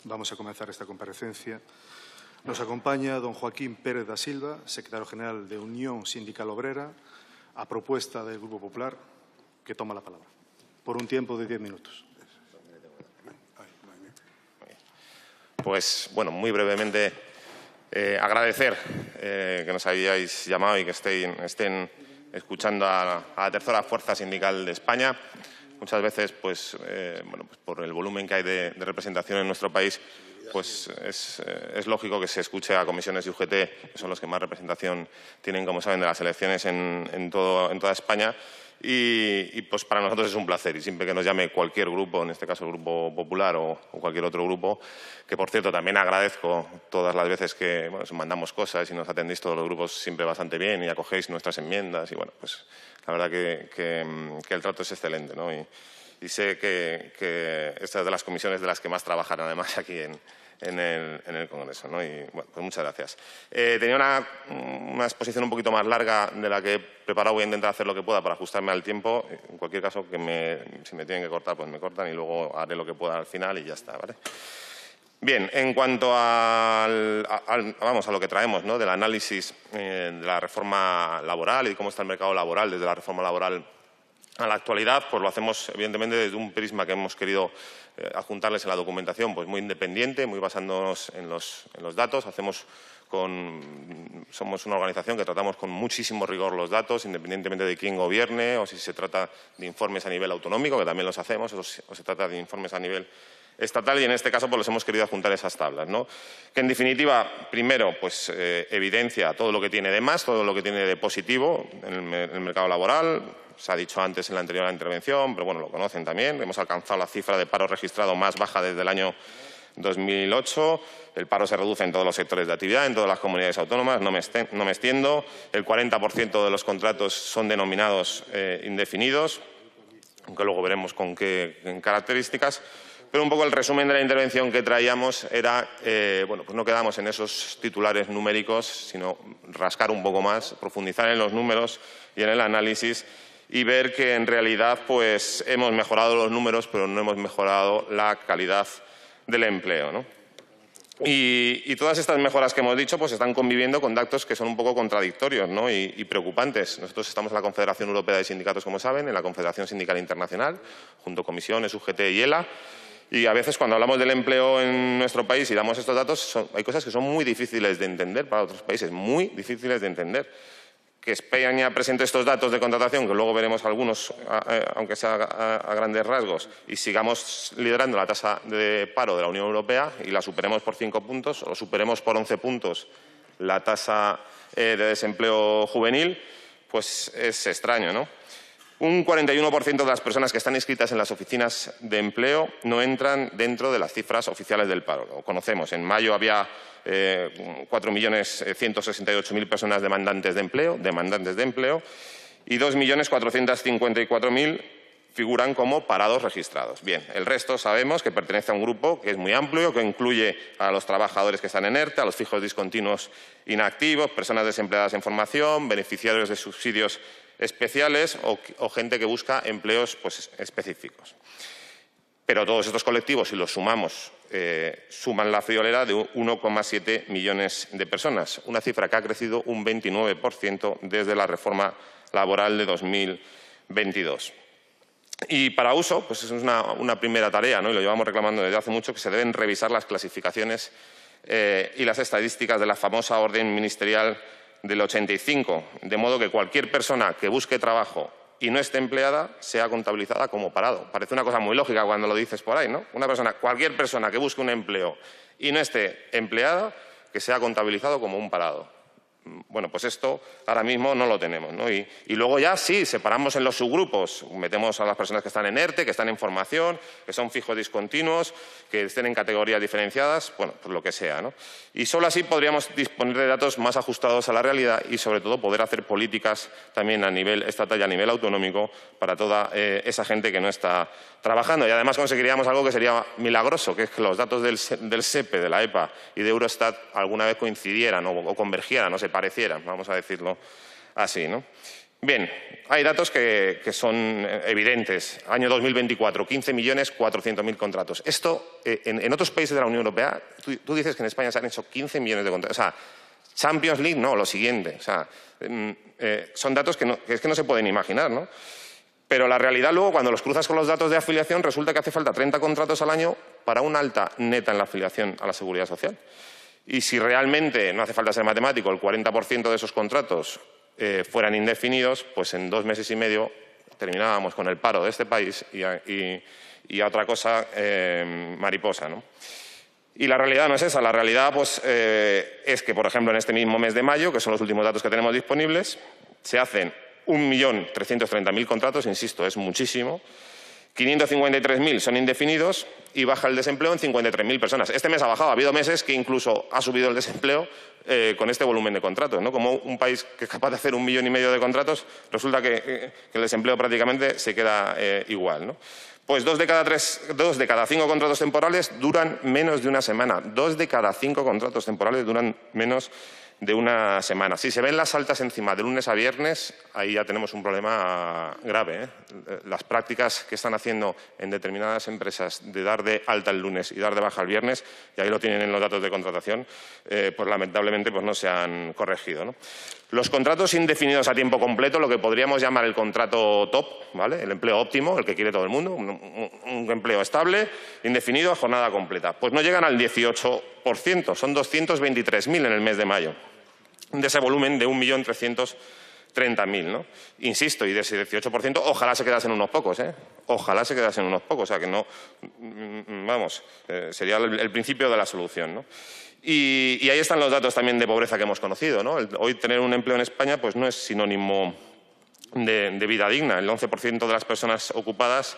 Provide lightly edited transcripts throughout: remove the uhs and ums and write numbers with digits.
Vamos a comenzar esta comparecencia. Nos acompaña don Joaquín Pérez da Silva, secretario general de Unión Sindical Obrera, a propuesta del Grupo Popular, que toma la palabra, por un tiempo de 10 minutos. Pues, bueno, muy brevemente, agradecer que nos hayáis llamado y que estén escuchando a la tercera fuerza sindical de España. Muchas veces, pues por el volumen que hay de representación en nuestro país, pues es lógico que se escuche a comisiones de UGT, que son los que más representación tienen, como saben, de las elecciones en toda España. Y pues para nosotros es un placer, y siempre que nos llame cualquier grupo, en este caso el Grupo Popular o cualquier otro grupo, que por cierto también agradezco todas las veces que os mandamos cosas y nos atendéis todos los grupos siempre bastante bien y acogéis nuestras enmiendas, y bueno, pues la verdad que el trato es excelente, ¿no? Y sé que esta es de las comisiones de las que más trabajan además aquí en el Congreso, ¿no? Y bueno, pues muchas gracias. Tenía una exposición un poquito más larga de la que he preparado. Voy a intentar hacer lo que pueda para ajustarme al tiempo. En cualquier caso, si me tienen que cortar, pues me cortan y luego haré lo que pueda al final y ya está, ¿vale? Bien, en cuanto vamos a lo que traemos, ¿no? Del análisis de la reforma laboral y cómo está el mercado laboral desde la reforma laboral a la actualidad, pues lo hacemos evidentemente desde un prisma que hemos querido adjuntarles en la documentación, pues muy independiente, muy basándonos en los datos. Somos una organización que tratamos con muchísimo rigor los datos, independientemente de quién gobierne, o si se trata de informes a nivel autonómico, que también los hacemos, o se trata de informes a nivel estatal, y en este caso pues los hemos querido adjuntar esas tablas, ¿no? Que en definitiva, primero, pues evidencia todo lo que tiene de más, todo lo que tiene de positivo en el mercado laboral. Se ha dicho antes en la anterior intervención, pero bueno, lo conocen también. Hemos alcanzado la cifra de paro registrado más baja desde el año 2008. El paro se reduce en todos los sectores de actividad, en todas las comunidades autónomas. No me extiendo. El 40% de los contratos son denominados indefinidos, aunque luego veremos con qué características. Pero un poco el resumen de la intervención que traíamos era, bueno, pues no quedamos en esos titulares numéricos, sino rascar un poco más, profundizar en los números y en el análisis, y ver que en realidad pues hemos mejorado los números, pero no hemos mejorado la calidad del empleo, ¿no? Y todas estas mejoras que hemos dicho pues están conviviendo con datos que son un poco contradictorios, ¿no? y preocupantes. Nosotros estamos en la Confederación Europea de Sindicatos, como saben, en la Confederación Sindical Internacional, junto a comisiones, UGT y ELA. Y a veces cuando hablamos del empleo en nuestro país y damos estos datos, hay cosas que son muy difíciles de entender para otros países, muy difíciles de entender. Que España presente estos datos de contratación, que luego veremos algunos, aunque sea a grandes rasgos, y sigamos liderando la tasa de paro de la Unión Europea y la superemos por 5 puntos o superemos por 11 puntos la tasa de desempleo juvenil, pues es extraño, ¿no? Un 41% de las personas que están inscritas en las oficinas de empleo no entran dentro de las cifras oficiales del paro. Lo conocemos. En mayo había 4.168.000 personas demandantes de empleo, y 2.454.000 figuran como parados registrados. Bien, el resto sabemos que pertenece a un grupo que es muy amplio, que incluye a los trabajadores que están en ERTE, a los fijos discontinuos inactivos, personas desempleadas en formación, beneficiarios de subsidios especiales o gente que busca empleos pues, específicos. Pero todos estos colectivos, si los sumamos, suman la friolera de 1,7 millones de personas, una cifra que ha crecido un 29% desde la reforma laboral de 2022. Y para uso, pues es una primera tarea, ¿no? Y lo llevamos reclamando desde hace mucho, que se deben revisar las clasificaciones y las estadísticas de la famosa orden ministerial del 85, de modo que cualquier persona que busque trabajo y no esté empleada sea contabilizada como parado. Parece una cosa muy lógica cuando lo dices por ahí, ¿no? Cualquier persona que busque un empleo y no esté empleada, que sea contabilizado como un parado. Bueno, pues esto ahora mismo no lo tenemos, ¿no? Y luego ya sí, separamos en los subgrupos, metemos a las personas que están en ERTE, que están en formación, que son fijos discontinuos, que estén en categorías diferenciadas, bueno, pues lo que sea, ¿no? Y solo así podríamos disponer de datos más ajustados a la realidad y, sobre todo, poder hacer políticas también a nivel estatal y a nivel autonómico para toda esa gente que no está trabajando. Y además conseguiríamos algo que sería milagroso, que es que los datos del SEPE, de la EPA y de Eurostat alguna vez coincidieran o convergieran, no se parecieran, vamos a decirlo así, ¿no? Bien, hay datos que son evidentes. Año 2024, 15.400.000 contratos. Esto, en otros países de la Unión Europea, tú dices que en España se han hecho 15 millones de contratos. O sea, Champions League, no, lo siguiente. O sea, son datos que es que no se pueden imaginar, ¿no? Pero la realidad luego, cuando los cruzas con los datos de afiliación, resulta que hace falta 30 contratos al año para una alta neta en la afiliación a la Seguridad Social. Y si realmente, no hace falta ser matemático, el 40% de esos contratos fueran indefinidos, pues en 2 meses y medio terminábamos con el paro de este país y a otra cosa mariposa, ¿no? Y la realidad no es esa. La realidad pues, es que, por ejemplo, en este mismo mes de mayo, que son los últimos datos que tenemos disponibles, se hacen 1.330.000 contratos, insisto, es muchísimo. 553.000 son indefinidos y baja el desempleo en 53.000 personas. Este mes ha bajado. Ha habido meses que incluso ha subido el desempleo con este volumen de contratos, ¿no? Como un país que es capaz de hacer 1,5 millones de contratos, resulta que el desempleo prácticamente se queda igual, ¿no? Pues 2 de cada 5 contratos temporales duran menos de una semana. 2 de cada 5 contratos temporales duran menos de una semana. Si se ven las altas encima de lunes a viernes, ahí ya tenemos un problema grave, ¿eh? Las prácticas que están haciendo en determinadas empresas de dar de alta el lunes y dar de baja el viernes, y ahí lo tienen en los datos de contratación, pues lamentablemente pues no se han corregido, ¿no? Los contratos indefinidos a tiempo completo, lo que podríamos llamar el contrato top, ¿vale? El empleo óptimo, el que quiere todo el mundo, un empleo estable, indefinido, a jornada completa. Pues no llegan al 18%, son 223.000 en el mes de mayo, de ese volumen de 1.330.000, ¿no? Insisto, y de ese 18%, ojalá se quedasen unos pocos, ¿eh? Ojalá se quedasen unos pocos, o sea que no, vamos, sería el principio de la solución, ¿no? Y ahí están los datos también de pobreza que hemos conocido, ¿no? Hoy tener un empleo en España pues no es sinónimo de vida digna. El 11% de las personas ocupadas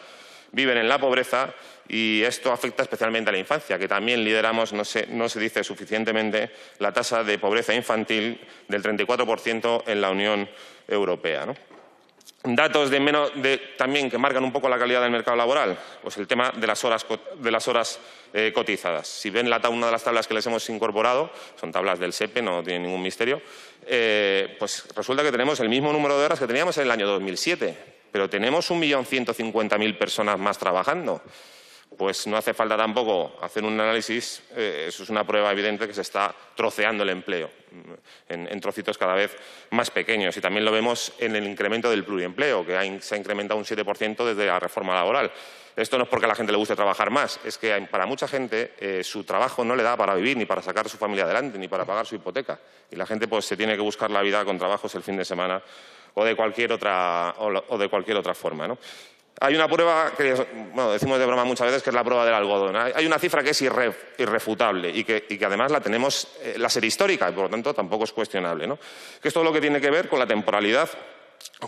viven en la pobreza y esto afecta especialmente a la infancia, que también lideramos, no se dice suficientemente, la tasa de pobreza infantil del 34% en la Unión Europea, ¿no? Datos también que marcan un poco la calidad del mercado laboral, pues el tema de las horas cotizadas. Si ven una de las tablas que les hemos incorporado, son tablas del SEPE, no tienen ningún misterio, pues resulta que tenemos el mismo número de horas que teníamos en el año 2007, pero tenemos 1.150.000 personas más trabajando. Pues no hace falta tampoco hacer un análisis, eso es una prueba evidente que se está troceando el empleo en trocitos cada vez más pequeños. Y también lo vemos en el incremento del pluriempleo, que se ha incrementado un 7% desde la reforma laboral. Esto no es porque a la gente le guste trabajar más, es que para mucha gente su trabajo no le da para vivir, ni para sacar a su familia adelante, ni para pagar su hipoteca. Y la gente pues se tiene que buscar la vida con trabajos el fin de semana o de cualquier otra forma, ¿no? Hay una prueba que, bueno, decimos de broma muchas veces, que es la prueba del algodón. Hay una cifra que es irrefutable y que además la tenemos, la serie histórica, y por lo tanto tampoco es cuestionable, ¿no? Que es todo lo que tiene que ver con la temporalidad,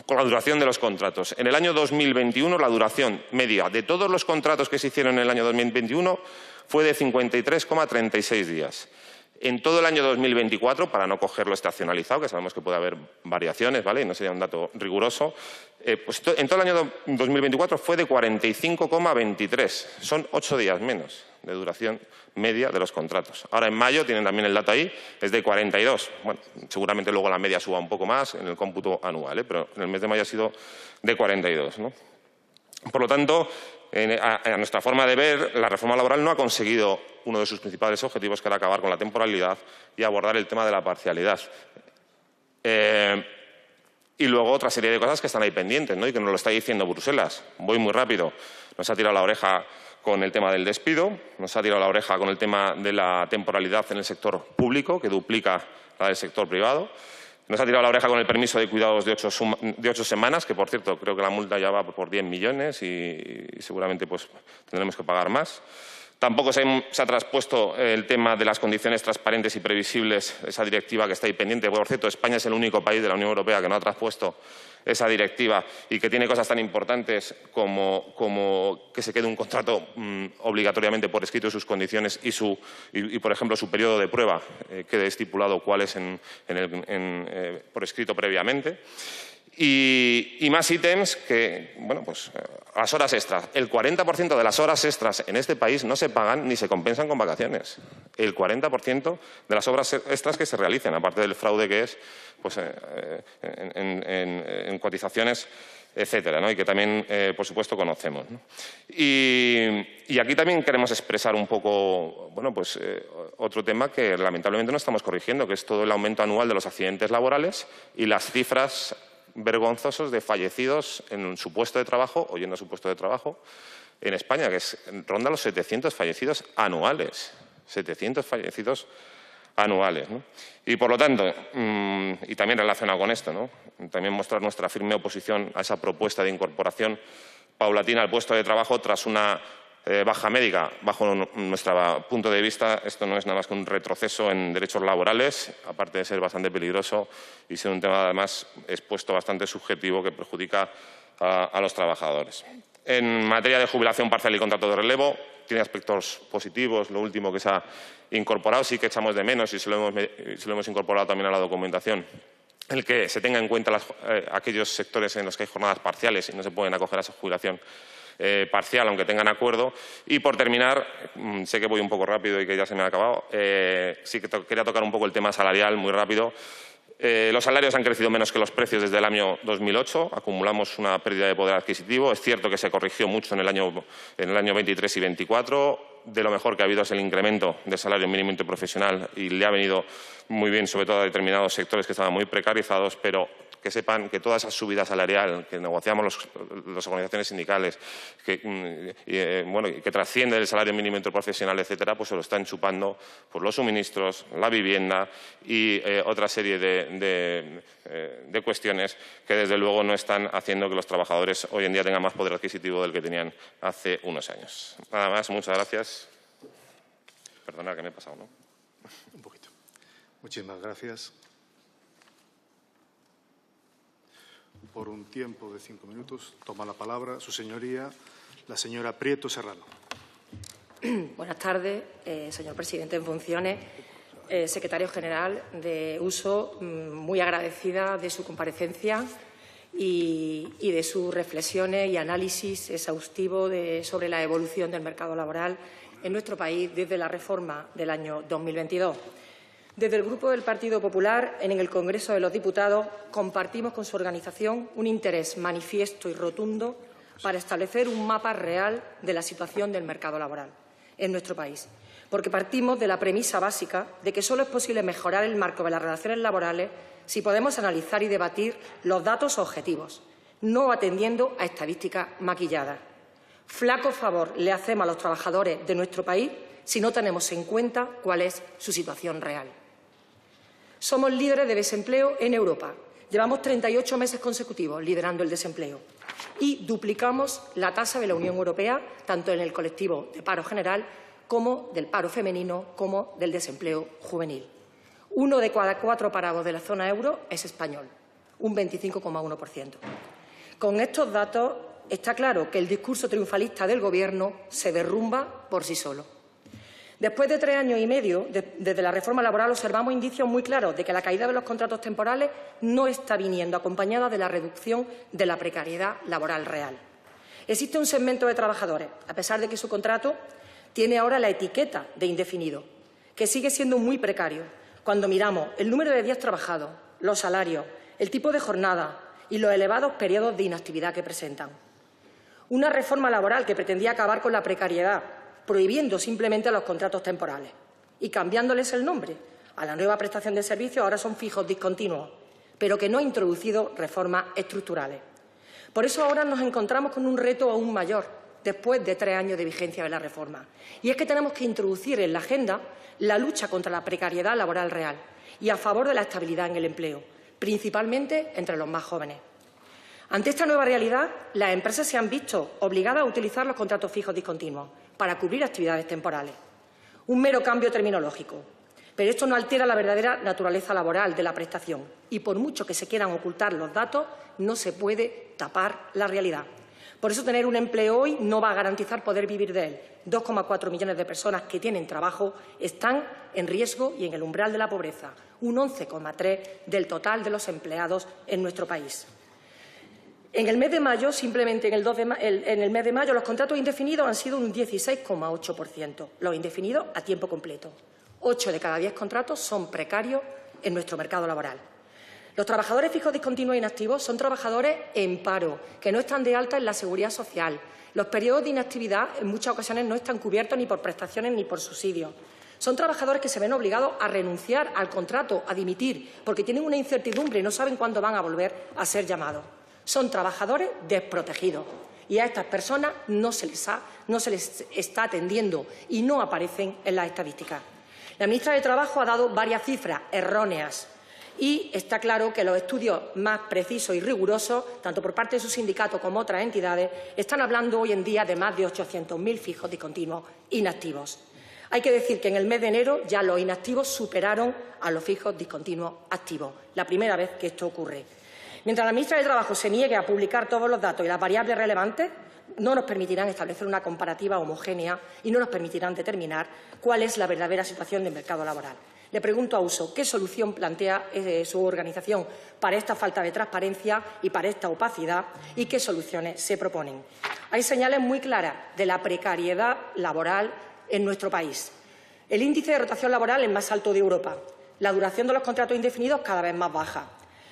con la duración de los contratos. En el año 2021, la duración media de todos los contratos que se hicieron en el año 2021 fue de 53,36 días. En todo el año 2024, para no cogerlo estacionalizado, que sabemos que puede haber variaciones, ¿vale? Y no sería un dato riguroso, pues en todo el año 2024 fue de 45,23. Son 8 días menos de duración media de los contratos. Ahora en mayo, tienen también el dato ahí, es de 42. Bueno, seguramente luego la media suba un poco más en el cómputo anual, pero en el mes de mayo ha sido de 42, ¿no? Por lo tanto, a nuestra forma de ver, la reforma laboral no ha conseguido uno de sus principales objetivos, que era acabar con la temporalidad y abordar el tema de la parcialidad. Y luego otra serie de cosas que están ahí pendientes, ¿no? Y que nos lo está diciendo Bruselas. Voy muy rápido. Nos ha tirado la oreja con el tema del despido, nos ha tirado la oreja con el tema de la temporalidad en el sector público, que duplica la del sector privado. Nos ha tirado la oreja con el permiso de cuidados de 8 semanas, que, por cierto, creo que la multa ya va por 10 millones y seguramente pues, tendremos que pagar más. Tampoco se ha traspuesto el tema de las condiciones transparentes y previsibles, esa directiva que está ahí pendiente. Por cierto, España es el único país de la Unión Europea que no ha traspuesto esa directiva y que tiene cosas tan importantes como que se quede un contrato obligatoriamente por escrito sus condiciones y, por ejemplo, su periodo de prueba quede estipulado cuál es por escrito previamente. Y más ítems que, bueno, pues las horas extras. El 40% de las horas extras en este país no se pagan ni se compensan con vacaciones. El 40% de las horas extras que se realicen, aparte del fraude que es pues, en cotizaciones, etcétera, ¿no? Y que también, por supuesto, conocemos, ¿no? Y aquí también queremos expresar un poco, bueno, pues otro tema que lamentablemente no estamos corrigiendo, que es todo el aumento anual de los accidentes laborales y las cifras vergonzosos de fallecidos en su puesto de trabajo o yendo a su puesto de trabajo en España, que ronda los 700 fallecidos anuales. 700 fallecidos anuales, ¿no? Y, por lo tanto, y también relacionado con esto, ¿no? También mostrar nuestra firme oposición a esa propuesta de incorporación paulatina al puesto de trabajo tras una baja médica. Bajo nuestro punto de vista, esto no es nada más que un retroceso en derechos laborales, aparte de ser bastante peligroso y ser un tema, además, expuesto bastante subjetivo que perjudica a los trabajadores. En materia de jubilación parcial y contrato de relevo, tiene aspectos positivos. Lo último que se ha incorporado, sí que echamos de menos y se lo hemos incorporado también a la documentación, el que se tenga en cuenta aquellos sectores en los que hay jornadas parciales y no se pueden acoger a esa jubilación parcial, aunque tengan acuerdo. Y, por terminar, sé que voy un poco rápido y que ya se me ha acabado, sí que quería tocar un poco el tema salarial muy rápido. Los salarios han crecido menos que los precios desde el año 2008. Acumulamos una pérdida de poder adquisitivo. Es cierto que se corrigió mucho en el año 23 y 24. De lo mejor que ha habido es el incremento del salario mínimo interprofesional y le ha venido muy bien, sobre todo a determinados sectores que estaban muy precarizados, pero que sepan que toda esa subida salarial que negociamos las organizaciones sindicales, que trasciende el salario mínimo interprofesional, etcétera, pues se lo están chupando por los suministros, la vivienda y otra serie de cuestiones que, desde luego, no están haciendo que los trabajadores hoy en día tengan más poder adquisitivo del que tenían hace unos años. Nada más, muchas gracias. Perdona que me he pasado, ¿no? Un poquito. Muchísimas gracias. Por un tiempo de 5 minutos toma la palabra su señoría, la señora Prieto Serrano. Buenas tardes, señor presidente en funciones, secretario general de uso, muy agradecida de su comparecencia y de sus reflexiones y análisis exhaustivo sobre la evolución del mercado laboral en nuestro país desde la reforma del año 2022. Desde el Grupo del Partido Popular, en el Congreso de los Diputados, compartimos con su organización un interés manifiesto y rotundo para establecer un mapa real de la situación del mercado laboral en nuestro país, porque partimos de la premisa básica de que solo es posible mejorar el marco de las relaciones laborales si podemos analizar y debatir los datos objetivos, no atendiendo a estadísticas maquilladas. Flaco favor le hacemos a los trabajadores de nuestro país si no tenemos en cuenta cuál es su situación real. Somos líderes de desempleo en Europa. Llevamos 38 meses consecutivos liderando el desempleo y duplicamos la tasa de la Unión Europea, tanto en el colectivo de paro general como del paro femenino, como del desempleo juvenil. 1 de cada 4 parados de la zona euro es español, un 25,1%. Con estos datos está claro que el discurso triunfalista del Gobierno se derrumba por sí solo. Después de 3 años y medio desde la reforma laboral, observamos indicios muy claros de que la caída de los contratos temporales no está viniendo acompañada de la reducción de la precariedad laboral real. Existe un segmento de trabajadores, a pesar de que su contrato tiene ahora la etiqueta de indefinido, que sigue siendo muy precario cuando miramos el número de días trabajados, los salarios, el tipo de jornada y los elevados periodos de inactividad que presentan. Una reforma laboral que pretendía acabar con la precariedad, prohibiendo simplemente los contratos temporales y cambiándoles el nombre a la nueva prestación de servicios, ahora son fijos discontinuos, pero que no ha introducido reformas estructurales. Por eso ahora nos encontramos con un reto aún mayor, después de 3 años de vigencia de la reforma, y es que tenemos que introducir en la agenda la lucha contra la precariedad laboral real y a favor de la estabilidad en el empleo, principalmente entre los más jóvenes. Ante esta nueva realidad, las empresas se han visto obligadas a utilizar los contratos fijos discontinuos para cubrir actividades temporales. Un mero cambio terminológico, pero esto no altera la verdadera naturaleza laboral de la prestación y, por mucho que se quieran ocultar los datos, no se puede tapar la realidad. Por eso, tener un empleo hoy no va a garantizar poder vivir de él. 2,4 millones de personas que tienen trabajo están en riesgo y en el umbral de la pobreza, un 11,3% del total de los empleados en nuestro país. En el mes de mayo, simplemente en el mes de mayo, los contratos indefinidos han sido un 16,8%, los indefinidos a tiempo completo. 8 de cada 10 contratos son precarios en nuestro mercado laboral. Los trabajadores fijos discontinuos e inactivos son trabajadores en paro, que no están de alta en la Seguridad Social. Los periodos de inactividad en muchas ocasiones no están cubiertos ni por prestaciones ni por subsidios. Son trabajadores que se ven obligados a renunciar al contrato, a dimitir, porque tienen una incertidumbre y no saben cuándo van a volver a ser llamados. Son trabajadores desprotegidos y a estas personas no se les está atendiendo y no aparecen en las estadísticas. La ministra de Trabajo ha dado varias cifras erróneas y está claro que los estudios más precisos y rigurosos, tanto por parte de su sindicato como otras entidades, están hablando hoy en día de más de 800.000 fijos discontinuos inactivos. Hay que decir que en el mes de enero ya los inactivos superaron a los fijos discontinuos activos, la primera vez que esto ocurre. Mientras la ministra de Trabajo se niegue a publicar todos los datos y las variables relevantes, no nos permitirán establecer una comparativa homogénea y no nos permitirán determinar cuál es la verdadera situación del mercado laboral. Le pregunto a Uso, ¿qué solución plantea su organización para esta falta de transparencia y para esta opacidad y qué soluciones se proponen? Hay señales muy claras de la precariedad laboral en nuestro país. El índice de rotación laboral es más alto de Europa. La duración de los contratos indefinidos cada vez más baja.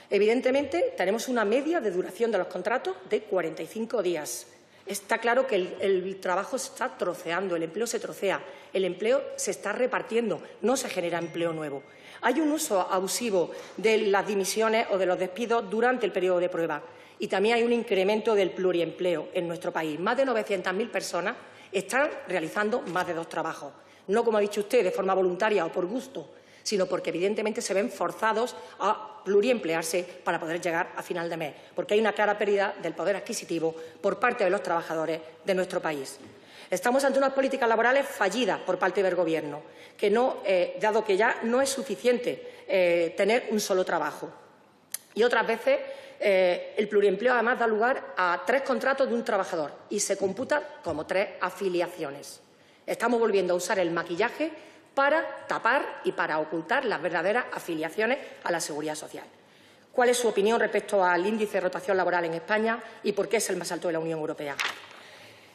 Evidentemente, tenemos una media de duración de los contratos de 45 días. Está claro que el trabajo se está troceando, el empleo se trocea, el empleo se está repartiendo, no se genera empleo nuevo. Hay un uso abusivo de las dimisiones o de los despidos durante el periodo de prueba y también hay un incremento del pluriempleo en nuestro país. Más de 900.000 personas están realizando más de 2 trabajos, no, como ha dicho usted, de forma voluntaria o por gusto, sino porque evidentemente se ven forzados a pluriemplearse para poder llegar a final de mes, porque hay una clara pérdida del poder adquisitivo por parte de los trabajadores de nuestro país. Estamos ante unas políticas laborales fallidas por parte del Gobierno, dado que ya no es suficiente tener un solo trabajo. Y otras veces el pluriempleo además da lugar a 3 contratos de un trabajador y se computan como 3 afiliaciones. Estamos volviendo a usar el maquillaje para tapar y para ocultar las verdaderas afiliaciones a la Seguridad Social. ¿Cuál es su opinión respecto al índice de rotación laboral en España y por qué es el más alto de la Unión Europea?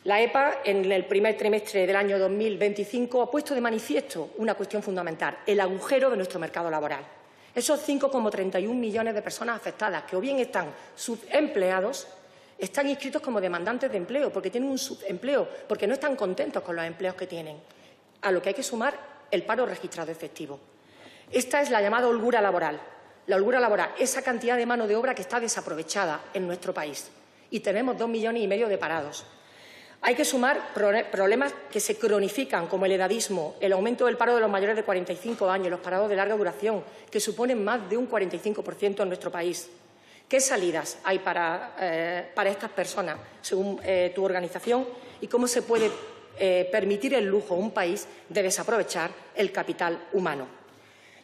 La EPA, en el primer trimestre del año 2025, ha puesto de manifiesto una cuestión fundamental, el agujero de nuestro mercado laboral. Esos 5,31 millones de personas afectadas, que o bien están subempleados, están inscritos como demandantes de empleo, porque tienen un subempleo, porque no están contentos con los empleos que tienen, a lo que hay que sumar el paro registrado efectivo. Esta es la llamada holgura laboral. La holgura laboral, esa cantidad de mano de obra que está desaprovechada en nuestro país. Y tenemos 2,5 millones de parados. Hay que sumar problemas que se cronifican, como el edadismo, el aumento del paro de los mayores de 45 años, los parados de larga duración, que suponen más de un 45% en nuestro país. ¿Qué salidas hay para estas personas, según tu organización, y cómo se puede permitir el lujo a un país de desaprovechar el capital humano?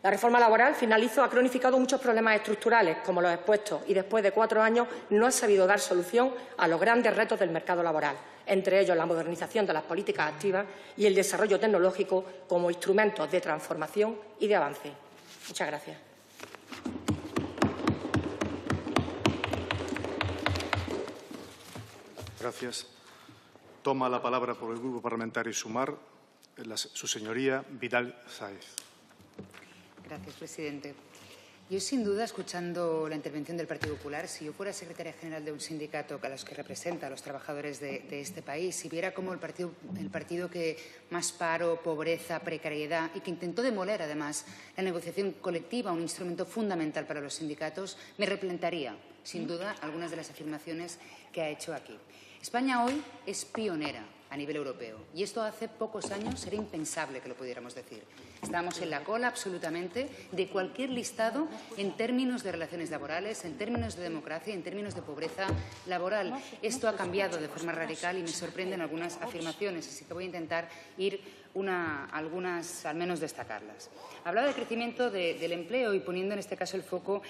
La reforma laboral, finalizo, ha cronificado muchos problemas estructurales, como los expuestos, y después de 4 años no ha sabido dar solución a los grandes retos del mercado laboral, entre ellos la modernización de las políticas activas y el desarrollo tecnológico como instrumentos de transformación y de avance. Muchas gracias. Gracias. Toma la palabra por el Grupo Parlamentario Sumar su señoría Vidal Sáez. Gracias, presidente. Yo, sin duda, escuchando la intervención del Partido Popular, si yo fuera secretaria general de un sindicato a los que representa a los trabajadores de este país, si viera cómo el partido que más paro, pobreza, precariedad y que intentó demoler, además, la negociación colectiva, un instrumento fundamental para los sindicatos, me replantearía, sin duda, algunas de las afirmaciones que ha hecho aquí. España hoy es pionera a nivel europeo y esto hace pocos años era impensable que lo pudiéramos decir. Estamos en la cola absolutamente de cualquier listado en términos de relaciones laborales, en términos de democracia, en términos de pobreza laboral. Esto ha cambiado de forma radical y me sorprenden algunas afirmaciones, así que voy a intentar ir algunas, al menos destacarlas. Hablaba del crecimiento del empleo y poniendo en este caso el foco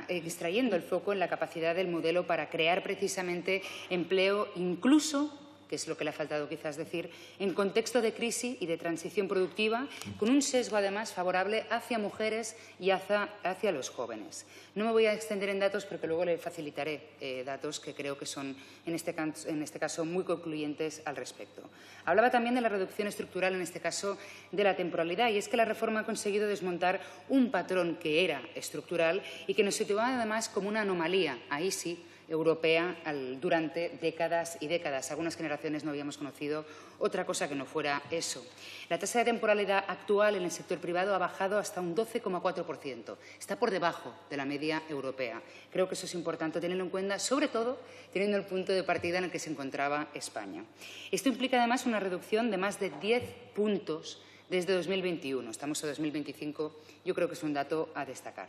extrayendo el foco en la capacidad del modelo para crear precisamente empleo incluso que es lo que le ha faltado quizás decir, en contexto de crisis y de transición productiva, con un sesgo además favorable hacia mujeres y hacia los jóvenes. No me voy a extender en datos porque luego le facilitaré datos que creo que son en este caso muy concluyentes al respecto. Hablaba también de la reducción estructural, en este caso de la temporalidad, y es que la reforma ha conseguido desmontar un patrón que era estructural y que nos situaba además como una anomalía, ahí sí, europea durante décadas y décadas. Algunas generaciones no habíamos conocido otra cosa que no fuera eso. La tasa de temporalidad actual en el sector privado ha bajado hasta un 12,4%. Está por debajo de la media europea. Creo que eso es importante tenerlo en cuenta, sobre todo teniendo el punto de partida en el que se encontraba España. Esto implica además una reducción de más de 10 puntos desde 2021. Estamos en 2025. Yo creo que es un dato a destacar.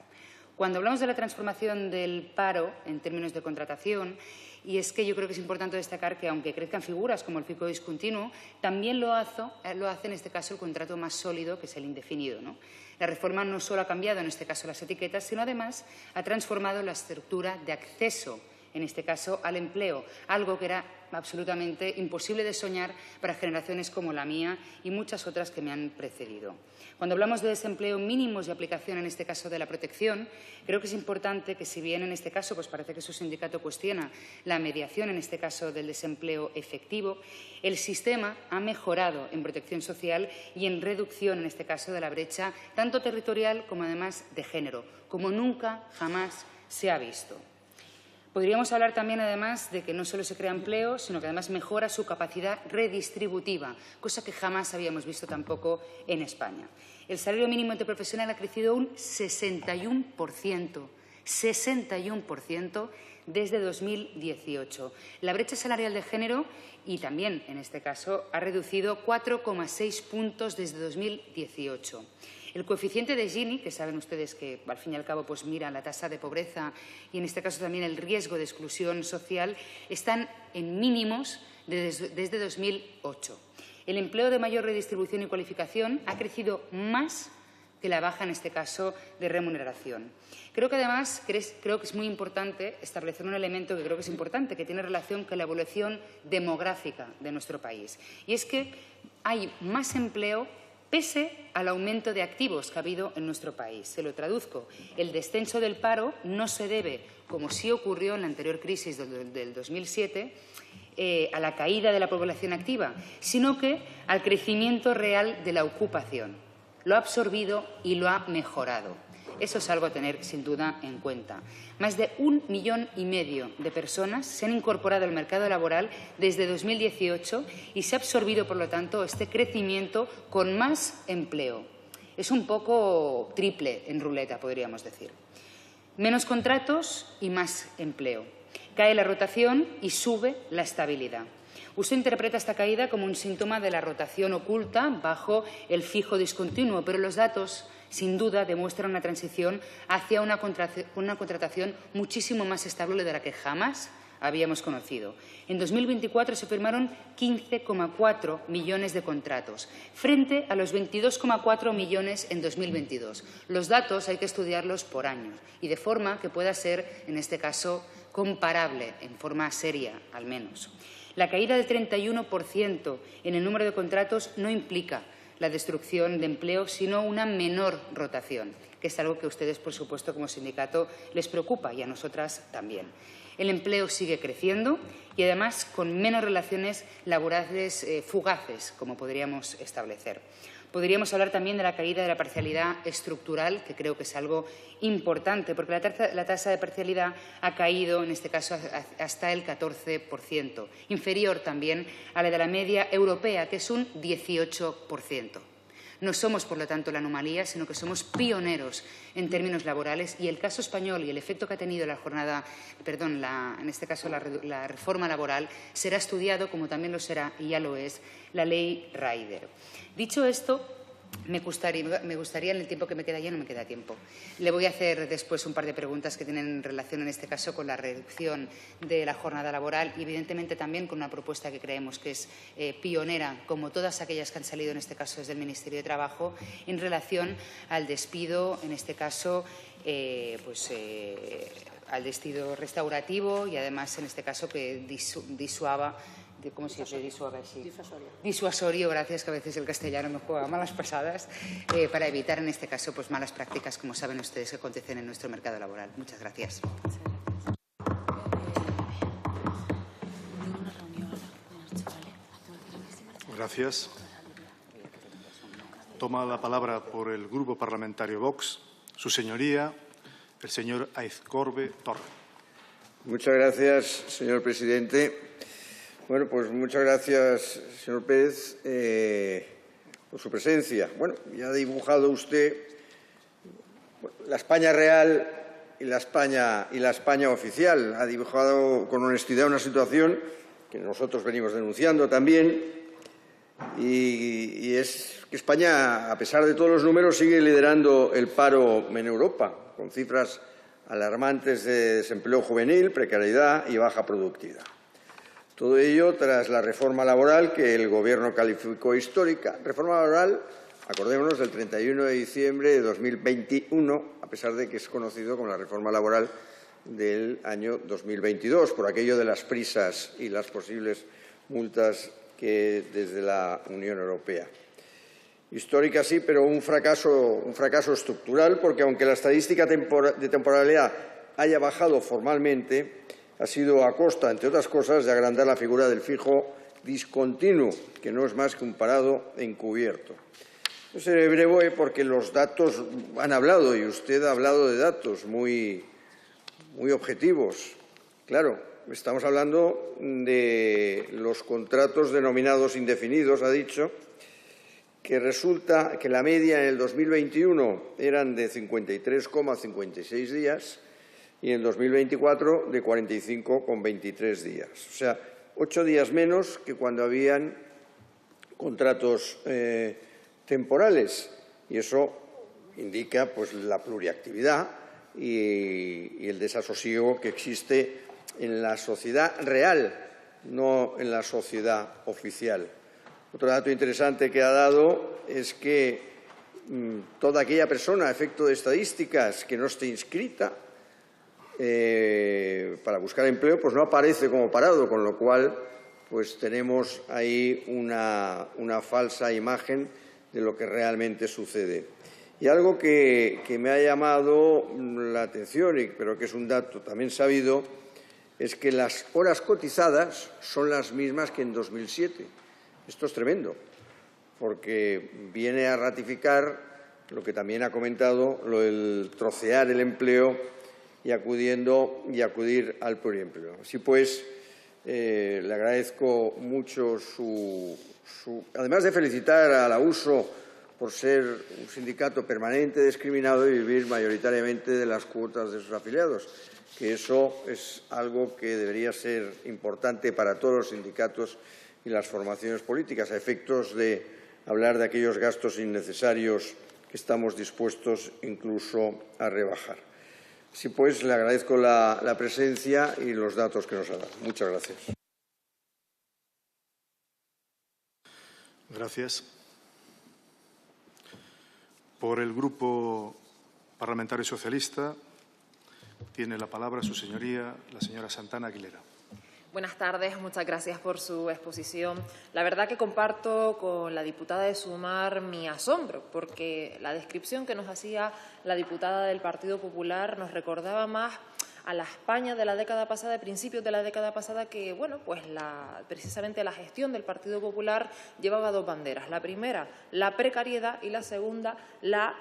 Cuando hablamos de la transformación del paro en términos de contratación, y es que yo creo que es importante destacar que, aunque crezcan figuras como el pico discontinuo, también lo hace en este caso el contrato más sólido, que es el indefinido, ¿no? La reforma no solo ha cambiado en este caso las etiquetas, sino además ha transformado la estructura de acceso, en este caso al empleo, algo que era absolutamente imposible de soñar para generaciones como la mía y muchas otras que me han precedido. Cuando hablamos de desempleo mínimos y aplicación, en este caso de la protección, creo que es importante que, si bien en este caso pues parece que su sindicato cuestiona la mediación, en este caso del desempleo efectivo, el sistema ha mejorado en protección social y en reducción, en este caso, de la brecha tanto territorial como además de género, como nunca jamás se ha visto. Podríamos hablar también, además, de que no solo se crea empleo, sino que además mejora su capacidad redistributiva, cosa que jamás habíamos visto tampoco en España. El salario mínimo interprofesional ha crecido un 61% desde 2018. La brecha salarial de género, y también en este caso, ha reducido 4,6 puntos desde 2018. El coeficiente de Gini, que saben ustedes que al fin y al cabo pues mira la tasa de pobreza y en este caso también el riesgo de exclusión social, están en mínimos desde 2008. El empleo de mayor redistribución y cualificación ha crecido más que la baja, en este caso, de remuneración. Creo que además creo que es muy importante establecer un elemento que creo que es importante, que tiene relación con la evolución demográfica de nuestro país. Y es que hay más empleo pese al aumento de activos que ha habido en nuestro país. Se lo traduzco. El descenso del paro no se debe, como sí ocurrió en la anterior crisis del 2007, a la caída de la población activa, sino que al crecimiento real de la ocupación. Lo ha absorbido y lo ha mejorado. Eso es algo a tener, sin duda, en cuenta. Más de 1,5 millones de personas se han incorporado al mercado laboral desde 2018 y se ha absorbido, por lo tanto, este crecimiento con más empleo. Es un poco triple en ruleta, podríamos decir. Menos contratos y más empleo. Cae la rotación y sube la estabilidad. Usted interpreta esta caída como un síntoma de la rotación oculta bajo el fijo discontinuo, pero los datos, sin duda, demuestran una transición hacia una contratación muchísimo más estable de la que jamás habíamos conocido. En 2024 se firmaron 15,4 millones de contratos, frente a los 22,4 millones en 2022. Los datos hay que estudiarlos por años y de forma que pueda ser, en este caso, comparable, en forma seria, al menos. La caída del 31% en el número de contratos no implica la destrucción de empleo, sino una menor rotación, que es algo que a ustedes, por supuesto, como sindicato, les preocupa y a nosotras también. El empleo sigue creciendo y, además, con menos relaciones laborales fugaces, como podríamos establecer. Podríamos hablar también de la caída de la parcialidad estructural, que creo que es algo importante, porque la tasa de parcialidad ha caído, en este caso, hasta el 14%, inferior también a la de la media europea, que es un 18%. No somos, por lo tanto, la anomalía, sino que somos pioneros en términos laborales, y el caso español y el efecto que ha tenido en este caso la reforma laboral será estudiado, como también lo será, y ya lo es, la ley Rider. Dicho esto, me gustaría, en el tiempo que me queda, ya no me queda tiempo. Le voy a hacer después un par de preguntas que tienen relación, en este caso, con la reducción de la jornada laboral y, evidentemente, también con una propuesta que creemos que es pionera, como todas aquellas que han salido, en este caso, desde el Ministerio de Trabajo, en relación al despido, en este caso, al despido restaurativo y, además, en este caso, que disuaba ¿cómo se dice? Disuasorio, gracias, que a veces el castellano me juega malas pasadas, para evitar en este caso pues malas prácticas, como saben ustedes, que acontecen en nuestro mercado laboral. Muchas gracias. Gracias. Toma la palabra por el Grupo Parlamentario Vox, su señoría, el señor Aizcorbe Torre. Muchas gracias, señor presidente. Bueno, pues muchas gracias, señor Pérez, por su presencia. Bueno, ya ha dibujado usted la España real y la España oficial. Ha dibujado con honestidad una situación que nosotros venimos denunciando también, y es que España, a pesar de todos los números, sigue liderando el paro en Europa, con cifras alarmantes de desempleo juvenil, precariedad y baja productividad. Todo ello tras la reforma laboral que el Gobierno calificó histórica. Reforma laboral, acordémonos, del 31 de diciembre de 2021, a pesar de que es conocido como la reforma laboral del año 2022, por aquello de las prisas y las posibles multas que desde la Unión Europea. Histórica sí, pero un fracaso estructural, porque aunque la estadística de temporalidad haya bajado formalmente, ha sido a costa, entre otras cosas, de agrandar la figura del fijo discontinuo, que no es más que un parado encubierto. No seré breve porque los datos han hablado, y usted ha hablado de datos muy objetivos. Claro, estamos hablando de los contratos denominados indefinidos, ha dicho, que resulta que la media en el 2021 eran de 53,56 días y en el 2024 de 45,23 días. O sea, 8 días menos que cuando habían contratos temporales. Y eso indica pues, la pluriactividad y el desasosiego que existe en la sociedad real, no en la sociedad oficial. Otro dato interesante que ha dado es que toda aquella persona, a efecto de estadísticas, que no esté inscrita para buscar empleo, pues no aparece como parado, con lo cual pues tenemos ahí una falsa imagen de lo que realmente sucede. Y algo que me ha llamado la atención, pero que es un dato también sabido, es que las horas cotizadas son las mismas que en 2007. Esto es tremendo, porque viene a ratificar lo que también ha comentado, lo del trocear el empleo y acudir al pluriempleo. Así pues, le agradezco mucho además de felicitar a la USO por ser un sindicato permanente discriminado y vivir mayoritariamente de las cuotas de sus afiliados, que eso es algo que debería ser importante para todos los sindicatos y las formaciones políticas, a efectos de hablar de aquellos gastos innecesarios que estamos dispuestos incluso a rebajar. Así pues, le agradezco la presencia y los datos que nos ha dado. Muchas gracias. Gracias. Por el Grupo Parlamentario Socialista tiene la palabra su señoría, la señora Santana Aguilera. Buenas tardes, muchas gracias por su exposición. La verdad que comparto con la diputada de Sumar mi asombro, porque la descripción que nos hacía la diputada del Partido Popular nos recordaba más a la España de la década pasada, de principios de la década pasada, que bueno, pues precisamente la gestión del Partido Popular llevaba dos banderas. La primera, la precariedad, y la segunda, la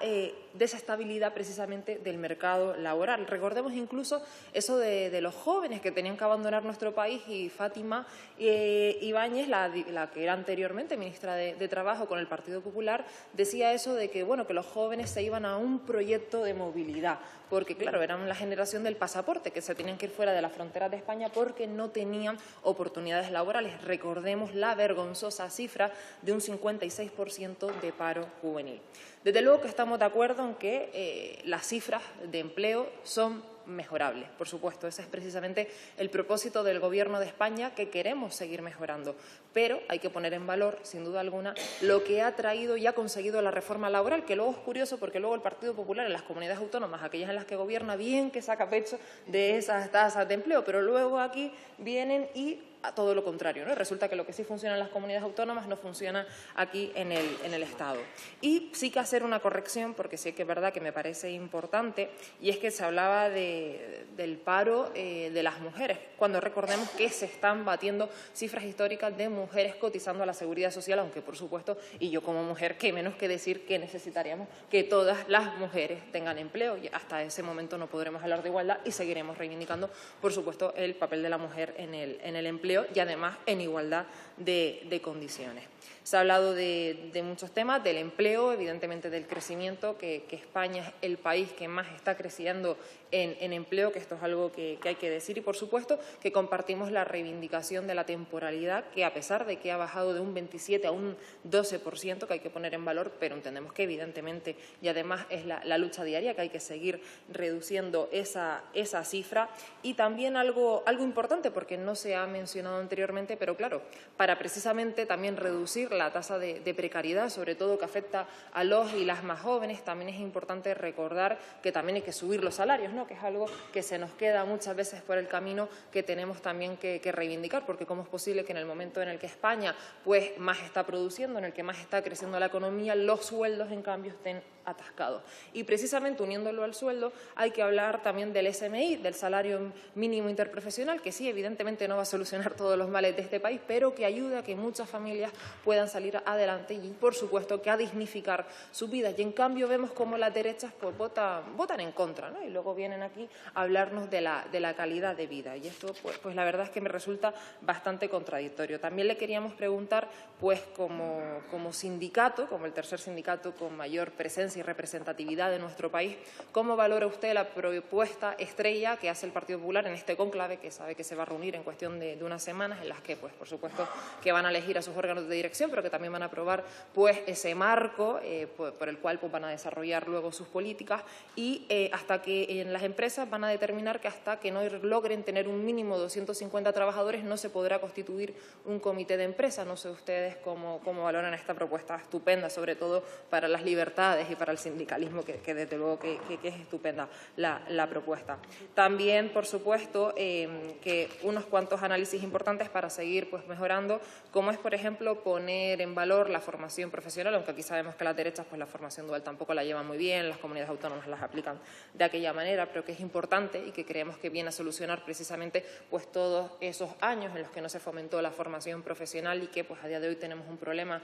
desestabilidad precisamente del mercado laboral. Recordemos incluso eso de los jóvenes que tenían que abandonar nuestro país, y Fátima Ibáñez, la que era anteriormente ministra de Trabajo con el Partido Popular, decía eso de que, bueno, que los jóvenes se iban a un proyecto de movilidad, porque claro, eran la generación del pasaporte, que se tenían que ir fuera de las fronteras de España porque no tenían oportunidades laborales. Recordemos la vergonzosa cifra de un 56% de paro juvenil. Desde luego que estamos de acuerdo en que las cifras de empleo son mejorables. Por supuesto, ese es precisamente el propósito del Gobierno de España, que queremos seguir mejorando. Pero hay que poner en valor, sin duda alguna, lo que ha traído y ha conseguido la reforma laboral, que luego es curioso porque luego el Partido Popular en las comunidades autónomas, aquellas en las que gobierna, bien que saca pecho de esas tasas de empleo, pero luego aquí vienen y todo lo contrario, ¿no? Resulta que lo que sí funciona en las comunidades autónomas no funciona aquí en el Estado. Y sí que hacer una corrección, porque sí que es verdad que me parece importante, y es que se hablaba del paro de las mujeres, cuando recordemos que se están batiendo cifras históricas de mujeres cotizando a la Seguridad Social, aunque por supuesto, y yo como mujer, qué menos que decir que necesitaríamos que todas las mujeres tengan empleo, y hasta ese momento no podremos hablar de igualdad y seguiremos reivindicando, por supuesto, el papel de la mujer en el empleo y además en igualdad de condiciones. Se ha hablado de muchos temas, del empleo, evidentemente del crecimiento, que España es el país que más está creciendo en empleo, que esto es algo que hay que decir, y por supuesto que compartimos la reivindicación de la temporalidad, que a pesar de que ha bajado de un 27 a un 12%, que hay que poner en valor, pero entendemos que evidentemente, y además es la lucha diaria, que hay que seguir reduciendo esa cifra. Y también algo importante, porque no se ha mencionado anteriormente, pero claro, para precisamente también reducir la tasa de precariedad, sobre todo que afecta a los y las más jóvenes, también es importante recordar que también hay que subir los salarios, ¿no? Que es algo que se nos queda muchas veces por el camino, que tenemos también que reivindicar, porque cómo es posible que en el momento en el que España pues más está produciendo, en el que más está creciendo la economía, los sueldos en cambio estén atascados. Y precisamente uniéndolo al sueldo hay que hablar también del SMI, del salario mínimo interprofesional, que sí, evidentemente no va a solucionar todos los males de este país, pero que ayuda a que muchas familias puedan salir adelante y, por supuesto, que a dignificar sus vidas. Y en cambio vemos cómo las derechas pues votan en contra, ¿no? Y luego vienen aquí a hablarnos de la calidad de vida. Y esto pues la verdad es que me resulta bastante contradictorio. También le queríamos preguntar, pues como sindicato, como el tercer sindicato con mayor presencia y representatividad de nuestro país, ¿cómo valora usted la propuesta estrella que hace el Partido Popular en este cónclave, que sabe que se va a reunir en cuestión de unas semanas, en las que, pues, por supuesto, que van a elegir a sus órganos de dirección, pero que también van a aprobar pues ese marco por el cual pues, van a desarrollar luego sus políticas, y hasta que en las empresas van a determinar que hasta que no logren tener un mínimo de 250 trabajadores no se podrá constituir un comité de empresa? No sé ustedes cómo valoran esta propuesta estupenda, sobre todo para las libertades y para el sindicalismo, que desde luego que es estupenda la propuesta. También, por supuesto, que unos cuantos análisis importantes para seguir pues, mejorando, como es, por ejemplo, poner en valor la formación profesional, aunque aquí sabemos que las derechas pues, la formación dual tampoco la llevan muy bien, las comunidades autónomas las aplican de aquella manera, pero que es importante y que creemos que viene a solucionar precisamente pues, todos esos años en los que no se fomentó la formación profesional y que pues, a día de hoy tenemos un problema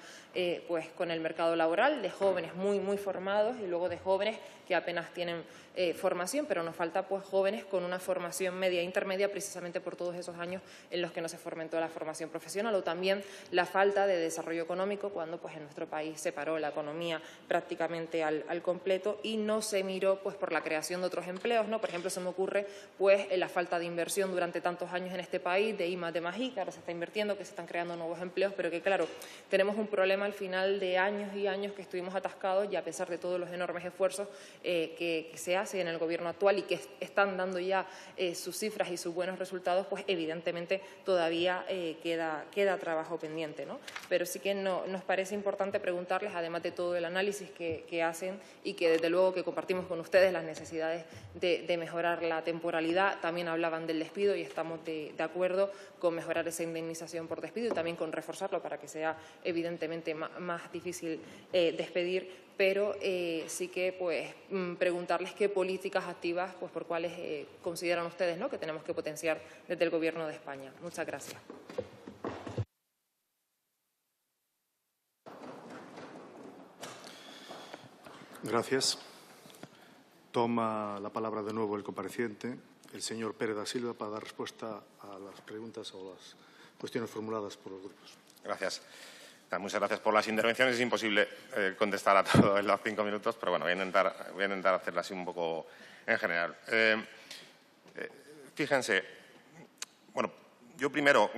pues, con el mercado laboral de jóvenes muy formados y luego de jóvenes que apenas tienen formación, pero nos falta pues, jóvenes con una formación media e intermedia precisamente por todos esos años en los que no se fomentó la formación profesional, o también la falta de desarrollo económico cuando pues, en nuestro país se paró la economía prácticamente al completo y no se miró pues, por la creación de otros empleos, ¿no? Por ejemplo, se me ocurre pues, la falta de inversión durante tantos años en este país de I+D+I, que ahora se está invirtiendo, que se están creando nuevos empleos, pero que claro, tenemos un problema al final de años y años que estuvimos atascados, y a pesar de todos los enormes esfuerzos que se hace en el Gobierno actual y que están dando ya sus cifras y sus buenos resultados, pues evidentemente todavía queda trabajo pendiente, ¿no? Pero sí que nos parece importante preguntarles, además de todo el análisis que hacen y que desde luego que compartimos con ustedes las necesidades de mejorar la temporalidad. También hablaban del despido y estamos de acuerdo con mejorar esa indemnización por despido y también con reforzarlo para que sea evidentemente más difícil despedir, pero sí que pues, preguntarles qué políticas activas, pues por cuáles consideran ustedes, ¿no?, que tenemos que potenciar desde el Gobierno de España. Muchas gracias. Gracias. Toma la palabra de nuevo el compareciente, el señor Pérez da Silva, para dar respuesta a las preguntas o las cuestiones formuladas por los grupos. Gracias. Muchas gracias por las intervenciones. Es imposible contestar a todo en los 5 minutos, pero bueno, voy a intentar hacerlo así un poco en general. Fíjense, bueno, yo primero,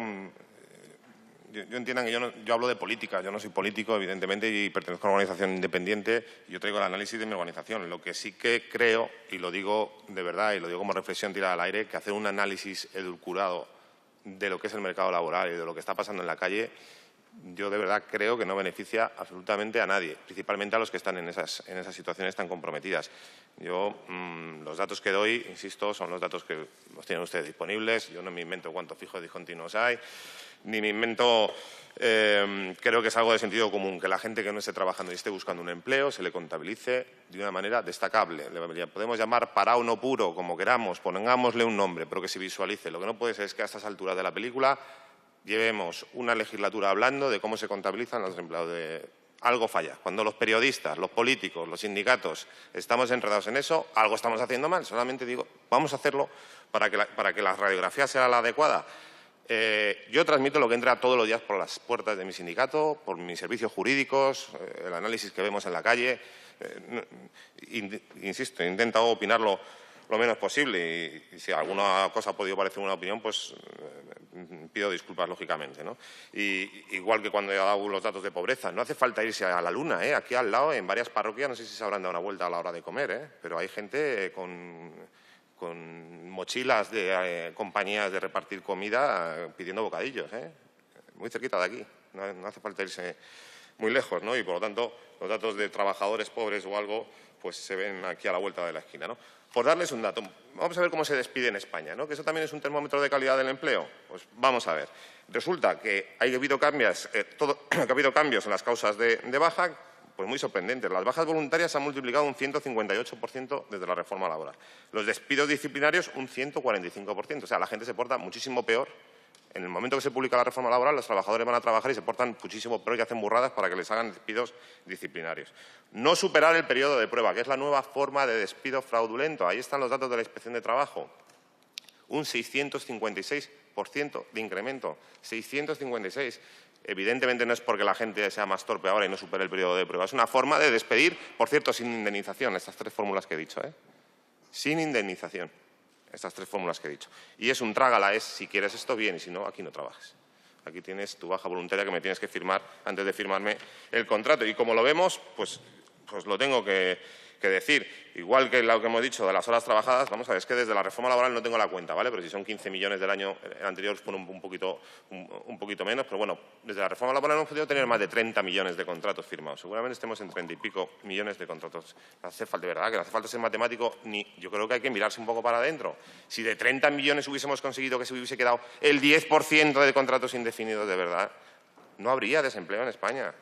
yo entiendan que yo hablo de política, yo no soy político, evidentemente, y pertenezco a una organización independiente, y yo traigo el análisis de mi organización. Lo que sí que creo, y lo digo de verdad, y lo digo como reflexión tirada al aire, que hacer un análisis edulcorado de lo que es el mercado laboral y de lo que está pasando en la calle yo de verdad creo que no beneficia absolutamente a nadie, principalmente a los que están en esas situaciones tan comprometidas. Yo, los datos que doy, insisto, son los datos que los tienen ustedes disponibles. Yo no me invento cuántos fijos discontinuos hay, ni me invento, creo que es algo de sentido común, que la gente que no esté trabajando y esté buscando un empleo se le contabilice de una manera destacable. Le podemos llamar parado no puro, como queramos, pongámosle un nombre, pero que se visualice. Lo que no puede ser es que a estas alturas de la película llevemos una legislatura hablando de cómo se contabilizan los empleados. Algo falla. Cuando los periodistas, los políticos, los sindicatos estamos enredados en eso, algo estamos haciendo mal. Solamente digo, vamos a hacerlo para que la radiografía sea la adecuada. Yo transmito lo que entra todos los días por las puertas de mi sindicato, por mis servicios jurídicos, el análisis que vemos en la calle. Insisto, he intentado opinarlo lo menos posible y si alguna cosa ha podido parecer una opinión, pues pido disculpas, lógicamente, ¿no? Y igual que cuando he dado los datos de pobreza, no hace falta irse a la luna, ¿eh? Aquí al lado, en varias parroquias, no sé si se habrán dado una vuelta a la hora de comer, ¿eh? Pero hay gente con mochilas de compañías de repartir comida pidiendo bocadillos, ¿eh? Muy cerquita de aquí, no hace falta irse muy lejos, ¿no? Y por lo tanto, los datos de trabajadores pobres o algo, pues se ven aquí a la vuelta de la esquina, ¿no? Por darles un dato, vamos a ver cómo se despide en España, ¿no? Que eso también es un termómetro de calidad del empleo. Pues vamos a ver. Resulta que ha habido cambios en las causas de baja, pues muy sorprendentes. Las bajas voluntarias se han multiplicado un 158% desde la reforma laboral. Los despidos disciplinarios un 145%. O sea, la gente se porta muchísimo peor. En el momento que se publica la reforma laboral, los trabajadores van a trabajar y se portan muchísimo peor y hacen burradas para que les hagan despidos disciplinarios. No superar el periodo de prueba, que es la nueva forma de despido fraudulento. Ahí están los datos de la Inspección de Trabajo. Un 656% de incremento. 656. Evidentemente no es porque la gente sea más torpe ahora y no supere el periodo de prueba. Es una forma de despedir, por cierto, sin indemnización. Estas tres fórmulas que he dicho, ¿eh? Sin indemnización. Estas tres fórmulas que he dicho. Y es un trágala, es si quieres esto bien y si no, aquí no trabajes. Aquí tienes tu baja voluntaria que me tienes que firmar antes de firmarme el contrato. Y como lo vemos, pues lo tengo que decir. Igual que lo que hemos dicho de las horas trabajadas, vamos a ver, es que desde la reforma laboral no tengo la cuenta, ¿vale? Pero si son 15 millones del año anterior, pone un poquito menos. Pero bueno, desde la reforma laboral hemos podido tener más de 30 millones de contratos firmados. Seguramente estemos en 30 y pico millones de contratos. No hace falta, de verdad, que no hace falta ser matemático, yo creo que hay que mirarse un poco para adentro. Si de 30 millones hubiésemos conseguido que se hubiese quedado el 10% de contratos indefinidos, de verdad, no habría desempleo en España.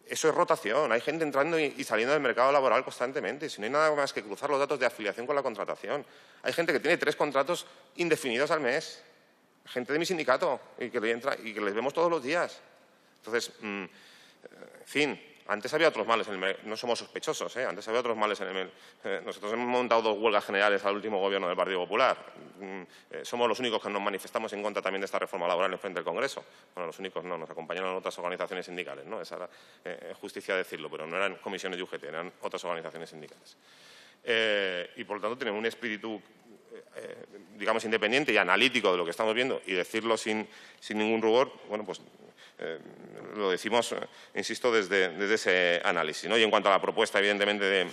Eso es rotación. Hay gente entrando y saliendo del mercado laboral constantemente. Si no hay nada más que cruzar los datos de afiliación con la contratación. Hay gente que tiene 3 contratos indefinidos al mes. Gente de mi sindicato y que les vemos todos los días. Entonces, en fin, antes había otros males en el mercado. No somos sospechosos, ¿eh? Antes había otros males en el mercado. Nosotros hemos montado 2 huelgas generales al último gobierno del Partido Popular. Somos los únicos que nos manifestamos en contra también de esta reforma laboral en frente del Congreso. Bueno, los únicos no, nos acompañaron otras organizaciones sindicales, ¿no? Esa era justicia decirlo, pero no eran comisiones de UGT, eran otras organizaciones sindicales. Y por lo tanto tenemos un espíritu, digamos, independiente y analítico de lo que estamos viendo y decirlo sin ningún rubor, bueno, pues lo decimos, insisto, desde ese análisis, ¿no? Y en cuanto a la propuesta, evidentemente,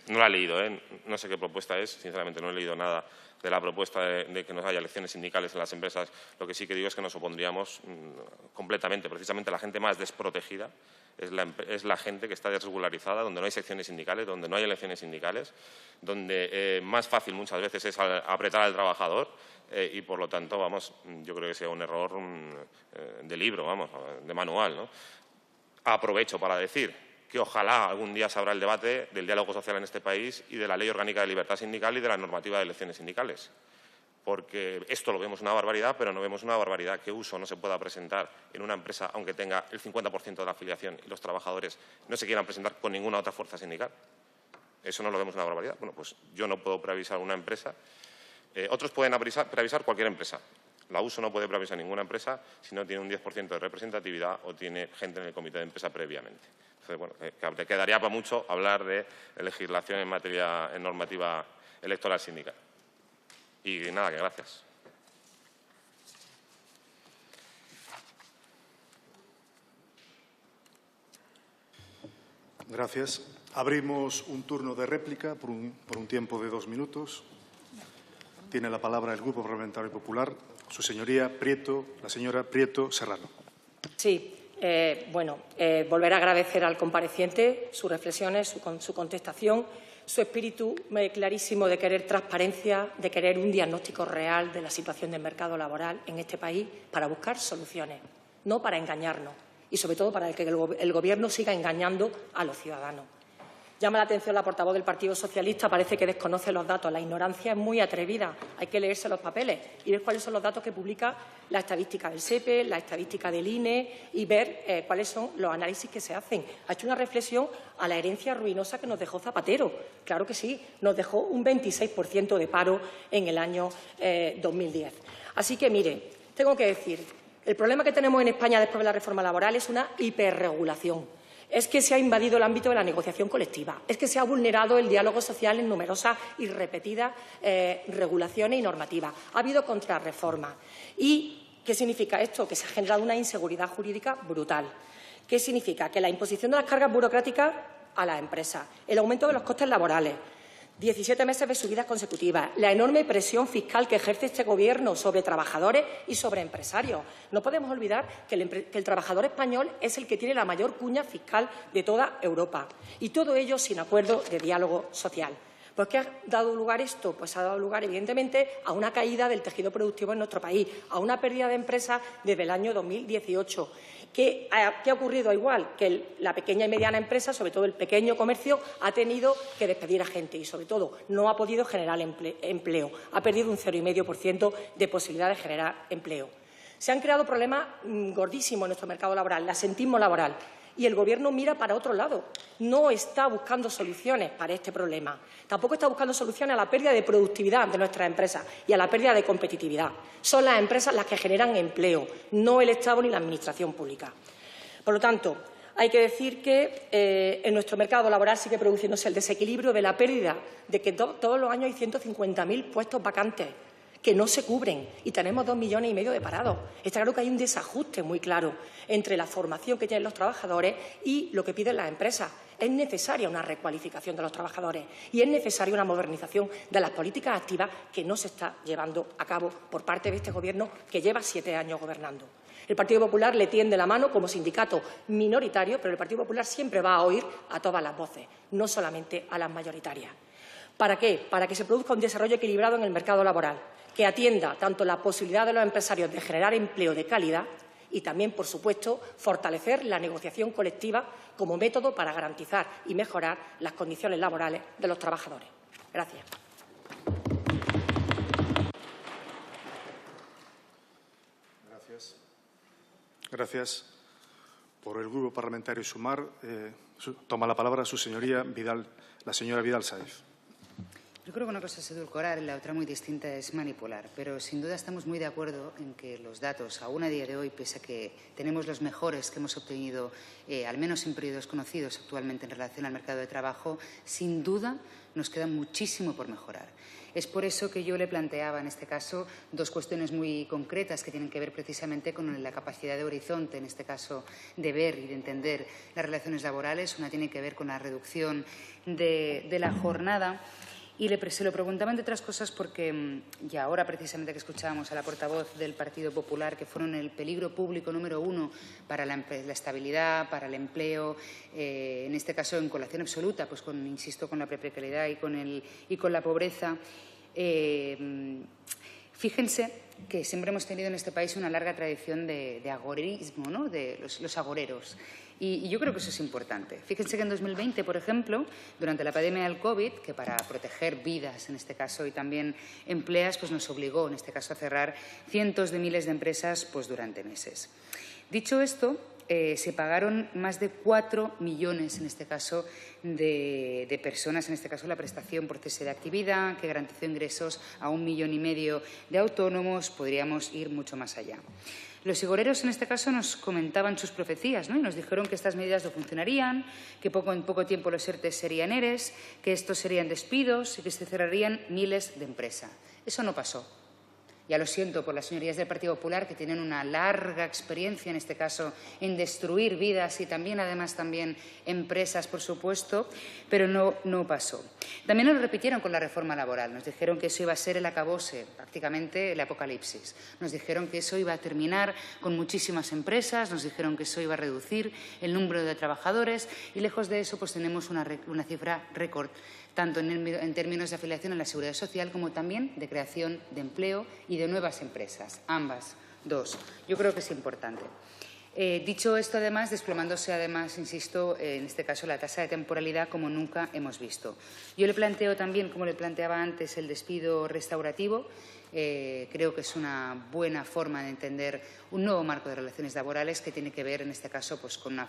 no la he leído, no sé qué propuesta es, sinceramente no he leído nada de la propuesta de que no haya elecciones sindicales en las empresas. Lo que sí que digo es que nos opondríamos completamente. Precisamente la gente más desprotegida es la gente que está desregularizada, donde no hay secciones sindicales, donde no hay elecciones sindicales, donde más fácil muchas veces es apretar al trabajador y, por lo tanto, vamos, yo creo que sea un error de libro, vamos, de manual, ¿no? Aprovecho para decir que ojalá algún día se abra el debate del diálogo social en este país y de la Ley Orgánica de Libertad Sindical y de la normativa de elecciones sindicales. Porque esto lo vemos una barbaridad, pero no vemos una barbaridad que Uso no se pueda presentar en una empresa, aunque tenga el 50% de la afiliación y los trabajadores no se quieran presentar con ninguna otra fuerza sindical. Eso no lo vemos una barbaridad. Bueno, pues yo no puedo preavisar una empresa. Otros pueden preavisar cualquier empresa. La Uso no puede preavisar ninguna empresa si no tiene un 10% de representatividad o tiene gente en el comité de empresa previamente. Entonces, bueno, te quedaría para mucho hablar de legislación en materia en normativa electoral sindical. Y nada, que gracias. Gracias. Abrimos un turno de réplica por un tiempo de 2 minutos. Tiene la palabra el Grupo Parlamentario Popular, Su señoría Prieto, la señora Prieto Serrano. Sí. Volver a agradecer al compareciente sus reflexiones, su contestación, su espíritu clarísimo de querer transparencia, de querer un diagnóstico real de la situación del mercado laboral en este país para buscar soluciones, no para engañarnos y, sobre todo, para que el Gobierno siga engañando a los ciudadanos. Llama la atención la portavoz del Partido Socialista, parece que desconoce los datos. La ignorancia es muy atrevida, hay que leerse los papeles y ver cuáles son los datos que publica la estadística del SEPE, la estadística del INE y ver cuáles son los análisis que se hacen. Ha hecho una reflexión a la herencia ruinosa que nos dejó Zapatero. Claro que sí, nos dejó un 26% de paro en el año 2010. Así que, mire, tengo que decir, el problema que tenemos en España después de la reforma laboral es una hiperregulación. Es que se ha invadido el ámbito de la negociación colectiva, es que se ha vulnerado el diálogo social en numerosas y repetidas regulaciones y normativas. Ha habido contrarreformas. ¿Y qué significa esto? Que se ha generado una inseguridad jurídica brutal. ¿Qué significa? Que la imposición de las cargas burocráticas a las empresas, el aumento de los costes laborales, 17 meses de subidas consecutivas, la enorme presión fiscal que ejerce este Gobierno sobre trabajadores y sobre empresarios. No podemos olvidar que el trabajador español es el que tiene la mayor cuña fiscal de toda Europa. Y todo ello sin acuerdo de diálogo social. ¿Por qué ha dado lugar esto? Pues ha dado lugar, evidentemente, a una caída del tejido productivo en nuestro país, a una pérdida de empresas desde el año 2018. ¿Qué ha ocurrido? Igual que la pequeña y mediana empresa, sobre todo el pequeño comercio, ha tenido que despedir a gente y, sobre todo, no ha podido generar empleo. Ha perdido un 0,5% de posibilidad de generar empleo. Se han creado problemas gordísimos en nuestro mercado laboral, el asentismo laboral. Y el Gobierno mira para otro lado. No está buscando soluciones para este problema. Tampoco está buscando soluciones a la pérdida de productividad de nuestras empresas y a la pérdida de competitividad. Son las empresas las que generan empleo, no el Estado ni la Administración pública. Por lo tanto, hay que decir que en nuestro mercado laboral sigue produciéndose el desequilibrio de la pérdida de que todos los años hay 150.000 puestos vacantes que no se cubren y tenemos 2,5 millones de parados. Está claro que hay un desajuste muy claro entre la formación que tienen los trabajadores y lo que piden las empresas. Es necesaria una recualificación de los trabajadores y es necesaria una modernización de las políticas activas que no se está llevando a cabo por parte de este Gobierno que lleva 7 años gobernando. El Partido Popular le tiende la mano como sindicato minoritario, pero el Partido Popular siempre va a oír a todas las voces, no solamente a las mayoritarias. ¿Para qué? Para que se produzca un desarrollo equilibrado en el mercado laboral, que atienda tanto la posibilidad de los empresarios de generar empleo de calidad y también, por supuesto, fortalecer la negociación colectiva como método para garantizar y mejorar las condiciones laborales de los trabajadores. Gracias. Gracias. Por el Grupo Parlamentario Sumar, toma la palabra su señoría la señora Vidal Sáez. Yo creo que una cosa es edulcorar y la otra muy distinta es manipular, pero sin duda estamos muy de acuerdo en que los datos, aún a día de hoy, pese a que tenemos los mejores que hemos obtenido, al menos en periodos conocidos actualmente en relación al mercado de trabajo, sin duda nos queda muchísimo por mejorar. Es por eso que yo le planteaba, en este caso, dos cuestiones muy concretas que tienen que ver precisamente con la capacidad de horizonte, en este caso, de ver y de entender las relaciones laborales. Una tiene que ver con la reducción de la jornada. Y se lo preguntaba, entre otras cosas, porque y ahora precisamente que escuchábamos a la portavoz del Partido Popular, que fueron el peligro público número 1 para la estabilidad, para el empleo, en este caso en colación absoluta, pues insisto, con la precariedad y con la pobreza. Fíjense que siempre hemos tenido en este país una larga tradición de agorerismo, ¿no? De los agoreros. Y yo creo que eso es importante. Fíjense que en 2020, por ejemplo, durante la pandemia del COVID, que para proteger vidas, en este caso, y también empleos, pues nos obligó, en este caso, a cerrar cientos de miles de empresas pues durante meses. Dicho esto, se pagaron más de 4 millones, en este caso, de personas, en este caso la prestación por cese de actividad, que garantizó ingresos a 1,5 millones de autónomos. Podríamos ir mucho más allá. Los igoreros, en este caso, nos comentaban sus profecías, ¿no? Y nos dijeron que estas medidas no funcionarían, que en poco tiempo los ERTE serían ERES, que estos serían despidos y que se cerrarían miles de empresas. Eso no pasó. Ya lo siento por las señorías del Partido Popular, que tienen una larga experiencia, en este caso, en destruir vidas y también, además, empresas, por supuesto, pero no pasó. También nos lo repitieron con la reforma laboral. Nos dijeron que eso iba a ser el acabose, prácticamente el apocalipsis. Nos dijeron que eso iba a terminar con muchísimas empresas, nos dijeron que eso iba a reducir el número de trabajadores y, lejos de eso, pues tenemos una cifra récord, tanto en términos de afiliación a la Seguridad Social como también de creación de empleo y de nuevas empresas, ambas dos. Yo creo que es importante. Dicho esto, además, desplomándose, insisto, en este caso, la tasa de temporalidad como nunca hemos visto. Yo le planteo también, como le planteaba antes, el despido restaurativo. Creo que es una buena forma de entender un nuevo marco de relaciones laborales que tiene que ver, en este caso, pues, con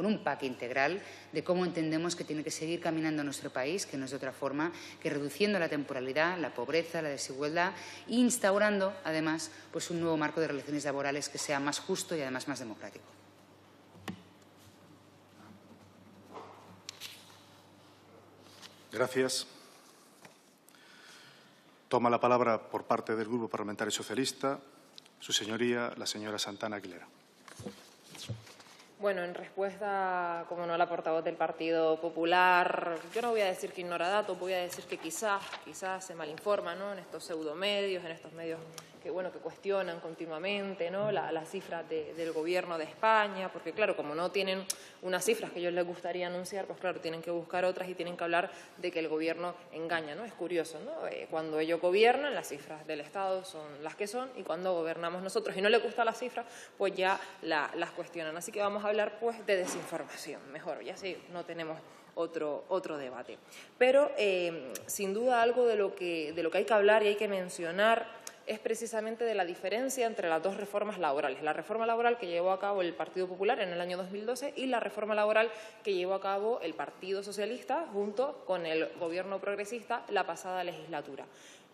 un pack integral de cómo entendemos que tiene que seguir caminando nuestro país, que no es de otra forma que reduciendo la temporalidad, la pobreza, la desigualdad e instaurando, además, pues un nuevo marco de relaciones laborales que sea más justo y, además, más democrático. Gracias. Toma la palabra por parte del Grupo Parlamentario Socialista su señoría, la señora Santana Aguilera. Bueno, en respuesta, como no, a la portavoz del Partido Popular, yo no voy a decir que ignora datos, voy a decir que quizás se malinforma, ¿no?, en estos pseudomedios, en estos medios que cuestionan continuamente, ¿no?, las cifras del Gobierno de España, porque, claro, como no tienen unas cifras que a ellos les gustaría anunciar, pues, claro, tienen que buscar otras y tienen que hablar de que el Gobierno engaña, ¿no? Es curioso, ¿no? Cuando ellos gobiernan, las cifras del Estado son las que son, y cuando gobernamos nosotros y no les gustan las cifras, pues ya las cuestionan. Así que vamos a hablar, pues, de desinformación, mejor, ya sí, no tenemos otro debate. Pero, sin duda, algo de lo que hay que hablar y hay que mencionar es precisamente de la diferencia entre las dos reformas laborales. La reforma laboral que llevó a cabo el Partido Popular en el año 2012 y la reforma laboral que llevó a cabo el Partido Socialista junto con el Gobierno progresista la pasada legislatura.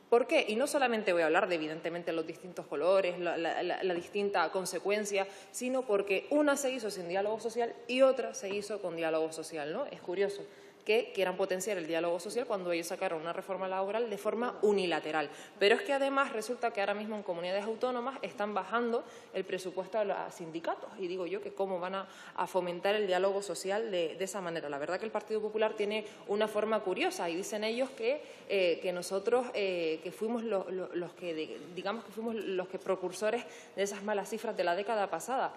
¿Por qué? Y no solamente voy a hablar de, evidentemente, los distintos colores, la distinta consecuencia, sino porque una se hizo sin diálogo social y otra se hizo con diálogo social, ¿no? Es curioso que quieran potenciar el diálogo social cuando ellos sacaron una reforma laboral de forma unilateral. Pero es que, además, resulta que ahora mismo en comunidades autónomas están bajando el presupuesto a los sindicatos. Y digo yo que cómo van a fomentar el diálogo social de esa manera. La verdad que el Partido Popular tiene una forma curiosa y dicen ellos que nosotros que fuimos los que precursores de esas malas cifras de la década pasada.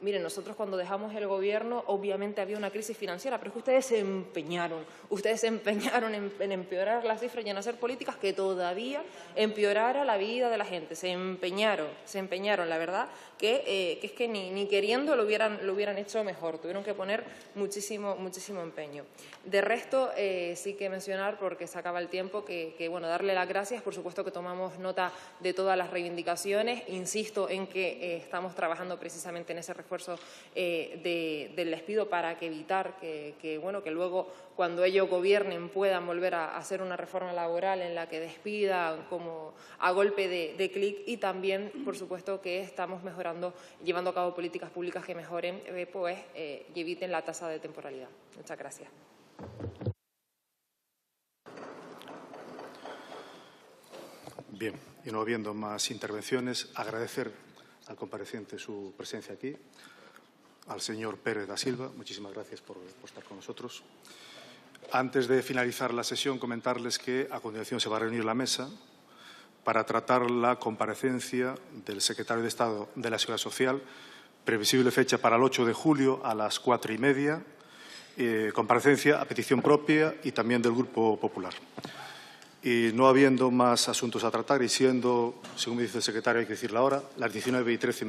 Miren, nosotros cuando dejamos el Gobierno, obviamente había una crisis financiera, pero es que ustedes se empeñaron en empeorar las cifras y en hacer políticas que todavía empeorara la vida de la gente. Se empeñaron, la verdad, que es que ni queriendo lo hubieran hecho mejor. Tuvieron que poner muchísimo empeño. De resto, sí que mencionar, porque se acaba el tiempo, que darle las gracias. Por supuesto que tomamos nota de todas las reivindicaciones. Insisto en que estamos trabajando precisamente en ese refuerzo del despido para evitar que luego, cuando ellos gobiernen, puedan volver a hacer una reforma laboral en la que despidan como a golpe de clic, y también, por supuesto, que estamos mejorando, llevando a cabo políticas públicas que mejoren y eviten la tasa de temporalidad. Muchas gracias. Bien, y no habiendo más intervenciones, agradecer al compareciente su presencia aquí, al señor Pérez da Silva. Muchísimas gracias por estar con nosotros. Antes de finalizar la sesión, comentarles que a continuación se va a reunir la mesa para tratar la comparecencia del secretario de Estado de la Seguridad Social, previsible fecha para el 8 de julio a las 4:30, comparecencia a petición propia y también del Grupo Popular. Y no habiendo más asuntos a tratar y siendo, según me dice el secretario, hay que decir la hora, las 19:13,